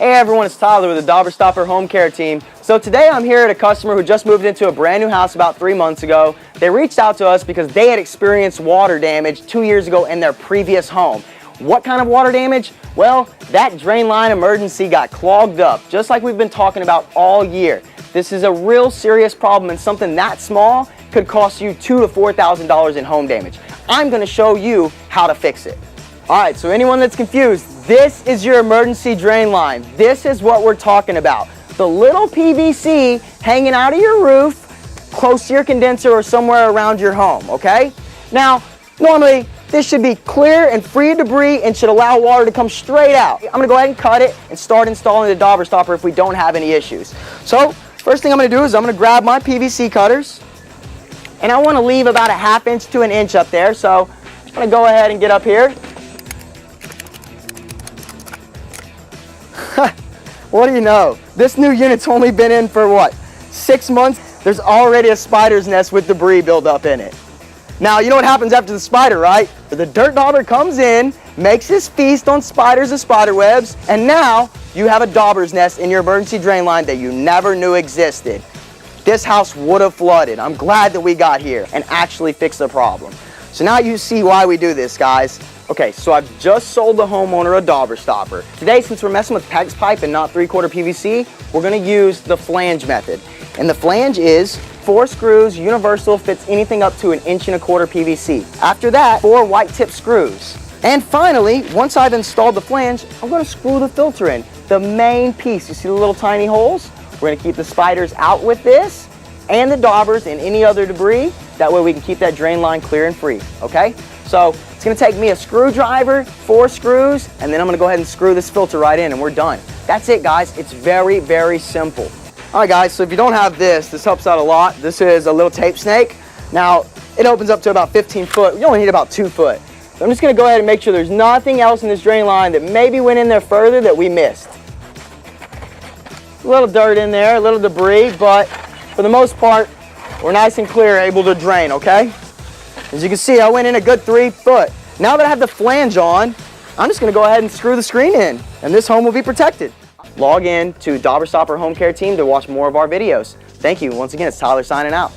Hey everyone, it's Tyler with the Dauber Stopper Home Care Team. So today I'm here at a customer who just moved into a brand new house about 3 months ago. They reached out to us because they had experienced water damage 2 years ago in their previous home. What kind of water damage? Well, that drain line emergency got clogged up, just like we've been talking about all year. This is a real serious problem, and something that small could cost you $2,000 to $4,000 in home damage. I'm going to show you how to fix it. Alright, so anyone that's confused, this is your emergency drain line. This is what we're talking about. The little PVC hanging out of your roof, close to your condenser or somewhere around your home, okay? Now, normally, this should be clear and free of debris and should allow water to come straight out. I'm going to go ahead and cut it and start installing the Dauber Stopper if we don't have any issues. So, first thing I'm going to do is I'm going to grab my PVC cutters, and I want to leave about a 1/2 inch to 1 inch up there, so I'm going to go ahead and get up here. What do you know? This new unit's only been in for what, 6 months? There's already a spider's nest with debris built up in it. Now, you know what happens after the spider, right? The dirt dauber comes in, makes his feast on spiders and spider webs, and now you have a dauber's nest in your emergency drain line that you never knew existed. This house would have flooded. I'm glad that we got here and actually fixed the problem. So now you see why we do this, guys. Okay, so I've just sold the homeowner a Dauber Stopper. Today, since we're messing with PEX pipe and not 3/4 PVC, we're gonna use the flange method. And the flange is 4 screws, universal, fits anything up to 1.25 inch PVC. After that, 4 white tip screws. And finally, once I've installed the flange, I'm gonna screw the filter in, the main piece. You see the little tiny holes? We're gonna keep the spiders out with this and the daubers and any other debris. That way we can keep that drain line clear and free, okay? So it's gonna take me a screwdriver, 4 screws, and then I'm gonna go ahead and screw this filter right in and we're done. That's it, guys. It's very, very simple. All right, guys, so if you don't have this helps out a lot. This is a little tape snake. Now, it opens up to about 15 foot. You only need about 2 foot. So I'm just gonna go ahead and make sure there's nothing else in this drain line that maybe went in there further that we missed. A little dirt in there, a little debris, but for the most part, we're nice and clear, able to drain, okay? As you can see, I went in a good 3 foot. Now that I have the flange on, I'm just gonna go ahead and screw the screen in, and this home will be protected. Log in to Dauber Stopper Home Care Team to watch more of our videos. Thank you. Once again, it's Tyler signing out.